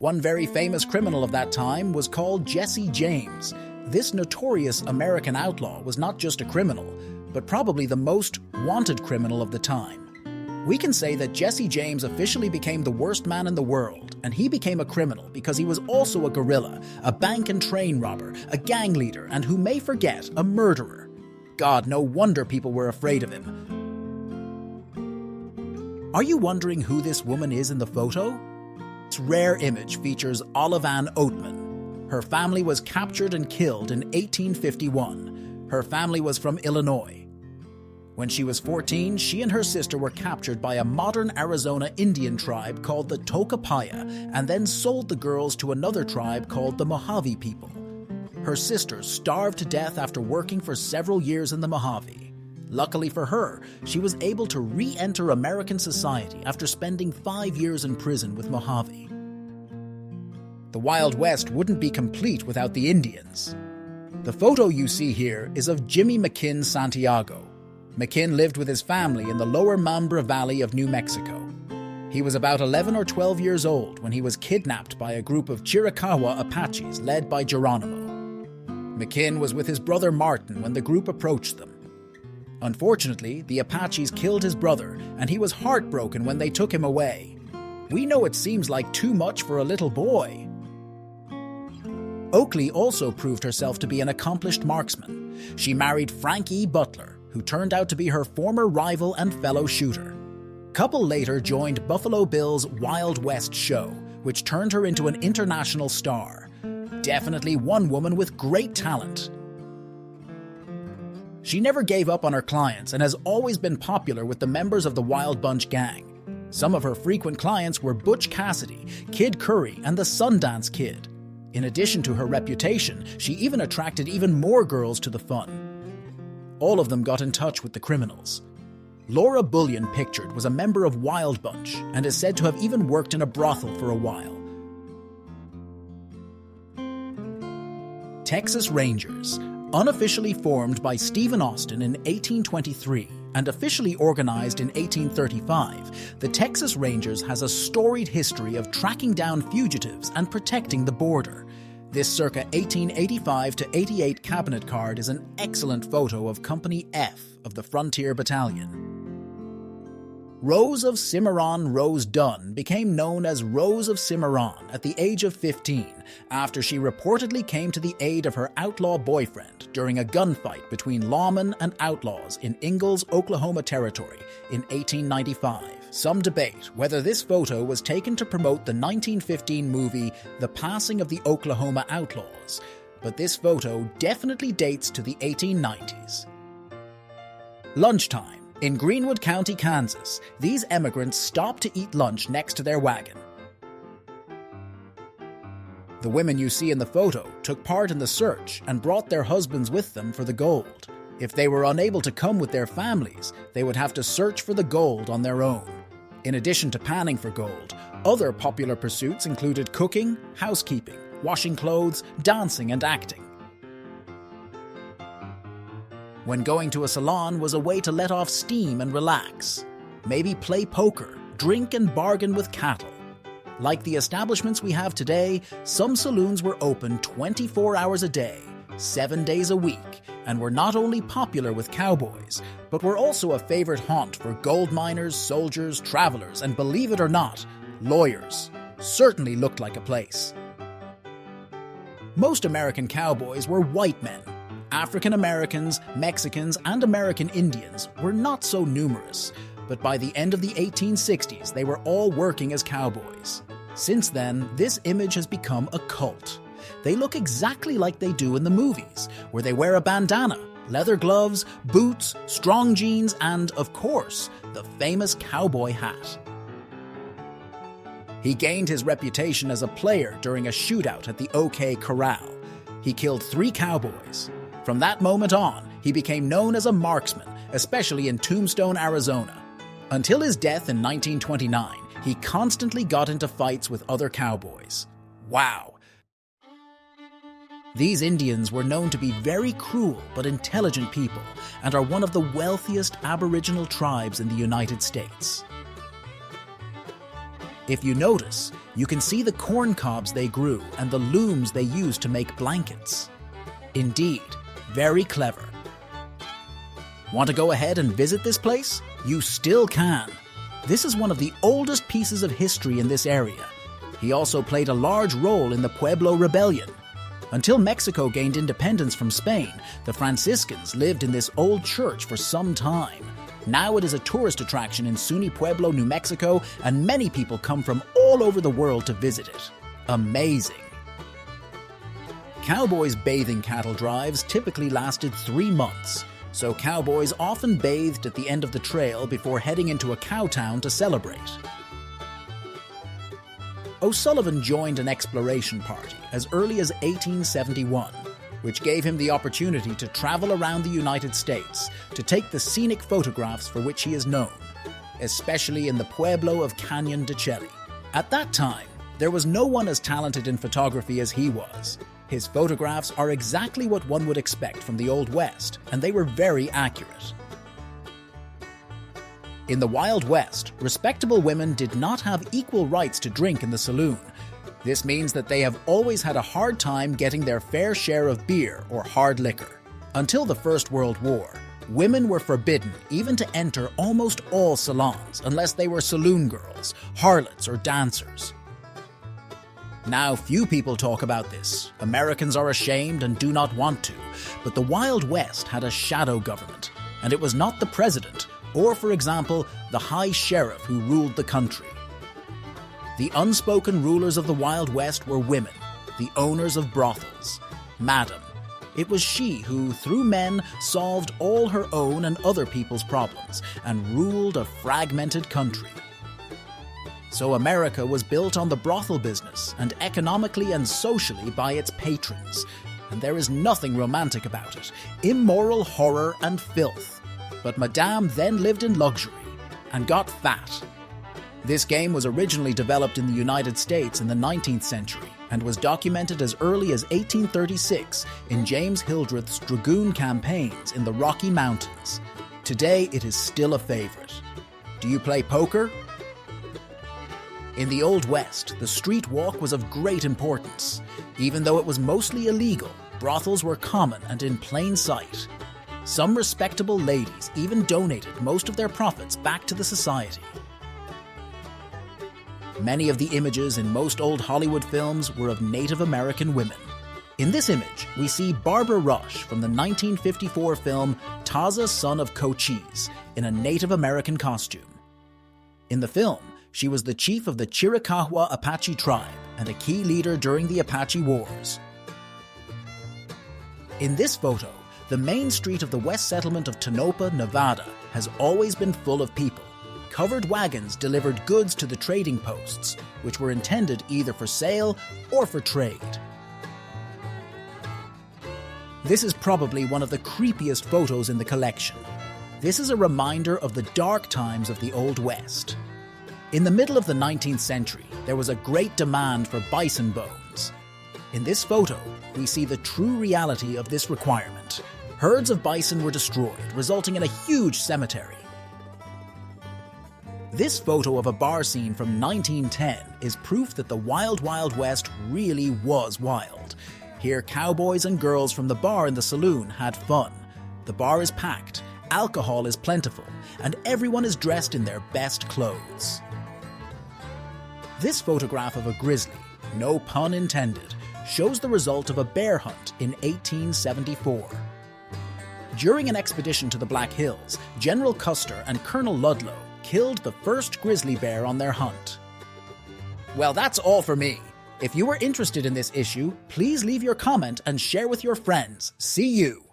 One very famous criminal of that time was called Jesse James. This notorious American outlaw was not just a criminal, but probably the most wanted criminal of the time. We can say that Jesse James officially became the worst man in the world, and he became a criminal because he was also a guerrilla, a bank and train robber, a gang leader, and who may forget, a murderer. God, no wonder people were afraid of him. Are you wondering who this woman is in the photo? This rare image features Olive Ann Oatman. Her family was captured and killed in 1851. Her family was from Illinois. When she was 14, she and her sister were captured by a modern Arizona Indian tribe called the Tocopaya and then sold the girls to another tribe called the Mojave people. Her sister starved to death after working for several years in the Mojave. Luckily for her, she was able to re-enter American society after spending 5 years in prison with Mojave. The Wild West wouldn't be complete without the Indians. The photo you see here is of Jimmy McKinn Santiago. McKinn lived with his family in the lower Mambra Valley of New Mexico. He was about 11 or 12 years old when he was kidnapped by a group of Chiricahua Apaches led by Geronimo. McKinn was with his brother Martin when the group approached them. Unfortunately, the Apaches killed his brother, and he was heartbroken when they took him away. We know it seems like too much for a little boy. Oakley also proved herself to be an accomplished marksman. She married Frank E. Butler, who turned out to be her former rival and fellow shooter. Couple later joined Buffalo Bill's Wild West show, which turned her into an international star. Definitely one woman with great talent. She never gave up on her clients and has always been popular with the members of the Wild Bunch gang. Some of her frequent clients were Butch Cassidy, Kid Curry, and the Sundance Kid. In addition to her reputation, she even attracted even more girls to the fun. All of them got in touch with the criminals. Laura Bullion Pictured was a member of Wild Bunch and is said to have even worked in a brothel for a while. Texas Rangers. Unofficially formed by Stephen Austin in 1823 and officially organized in 1835, the Texas Rangers has a storied history of tracking down fugitives and protecting the border. This circa 1885 to 88 cabinet card is an excellent photo of Company F of the Frontier Battalion. Rose of Cimarron Rose Dunn became known as Rose of Cimarron at the age of 15 after she reportedly came to the aid of her outlaw boyfriend during a gunfight between lawmen and outlaws in Ingalls, Oklahoma Territory in 1895. Some debate whether this photo was taken to promote the 1915 movie The Passing of the Oklahoma Outlaws, but this photo definitely dates to the 1890s. Lunchtime. In Greenwood County, Kansas, these emigrants stopped to eat lunch next to their wagon. The women you see in the photo took part in the search and brought their husbands with them for the gold. If they were unable to come with their families, they would have to search for the gold on their own. In addition to panning for gold, other popular pursuits included cooking, housekeeping, washing clothes, dancing, and acting. When going to a salon was a way to let off steam and relax. Maybe play poker, drink and bargain with cattle. Like the establishments we have today, some saloons were open 24 hours a day, 7 days a week, and were not only popular with cowboys, but were also a favorite haunt for gold miners, soldiers, travelers, and believe it or not, lawyers. Certainly looked like a place. Most American cowboys were white men. African Americans, Mexicans, and American Indians were not so numerous, but by the end of the 1860s, they were all working as cowboys. Since then, this image has become a cult. They look exactly like they do in the movies, where they wear a bandana, leather gloves, boots, strong jeans, and, of course, the famous cowboy hat. He gained his reputation as a player during a shootout at the OK Corral. He killed 3 cowboys. From that moment on, he became known as a marksman, especially in Tombstone, Arizona. Until his death in 1929, he constantly got into fights with other cowboys. Wow! These Indians were known to be very cruel but intelligent people and are one of the wealthiest Aboriginal tribes in the United States. If you notice, you can see the corn cobs they grew and the looms they used to make blankets. Indeed, very clever. Want to go ahead and visit this place? You still can. This is one of the oldest pieces of history in this area. He also played a large role in the Pueblo Rebellion. Until Mexico gained independence from Spain, the Franciscans lived in this old church for some time. Now it is a tourist attraction in SUNY Pueblo, New Mexico, and many people come from all over the world to visit it. Amazing. Cowboys' bathing cattle drives typically lasted 3 months, so cowboys often bathed at the end of the trail before heading into a cow town to celebrate. O'Sullivan joined an exploration party as early as 1871, which gave him the opportunity to travel around the United States to take the scenic photographs for which he is known, especially in the Pueblo of Cañon de Chelly. At that time, there was no one as talented in photography as he was. His photographs are exactly what one would expect from the Old West, and they were very accurate. In the Wild West, respectable women did not have equal rights to drink in the saloon. This means that they have always had a hard time getting their fair share of beer or hard liquor. Until the First World War, women were forbidden even to enter almost all salons unless they were saloon girls, harlots, or dancers. Now, few people talk about this. Americans are ashamed and do not want to, but the Wild West had a shadow government, and it was not the president, or, for example, the high sheriff who ruled the country. The unspoken rulers of the Wild West were women, the owners of brothels. Madam. It was she who, through men, solved all her own and other people's problems and ruled a fragmented country. So America was built on the brothel business and economically and socially by its patrons. And there is nothing romantic about it. Immoral horror and filth. But Madame then lived in luxury and got fat. This game was originally developed in the United States in the 19th century and was documented as early as 1836 in James Hildreth's dragoon campaigns in the Rocky Mountains. Today, it is still a favorite. Do you play poker? In the Old West, the street walk was of great importance. Even though it was mostly illegal, brothels were common and in plain sight. Some respectable ladies even donated most of their profits back to the society. Many of the images in most old Hollywood films were of Native American women. In this image, we see Barbara Rush from the 1954 film Taza, Son of Cochise in a Native American costume. In the film, she was the chief of the Chiricahua Apache tribe and a key leader during the Apache Wars. In this photo, the main street of the West Settlement of Tonopah, Nevada, has always been full of people. Covered wagons delivered goods to the trading posts, which were intended either for sale or for trade. This is probably one of the creepiest photos in the collection. This is a reminder of the dark times of the Old West. In the middle of the 19th century, there was a great demand for bison bones. In this photo, we see the true reality of this requirement. Herds of bison were destroyed, resulting in a huge cemetery. This photo of a bar scene from 1910 is proof that the Wild Wild West really was wild. Here, cowboys and girls from the bar in the saloon had fun. The bar is packed, alcohol is plentiful, and everyone is dressed in their best clothes. This photograph of a grizzly, no pun intended, shows the result of a bear hunt in 1874. During an expedition to the Black Hills, General Custer and Colonel Ludlow killed the first grizzly bear on their hunt. Well, that's all for me. If you were interested in this issue, please leave your comment and share with your friends. See you!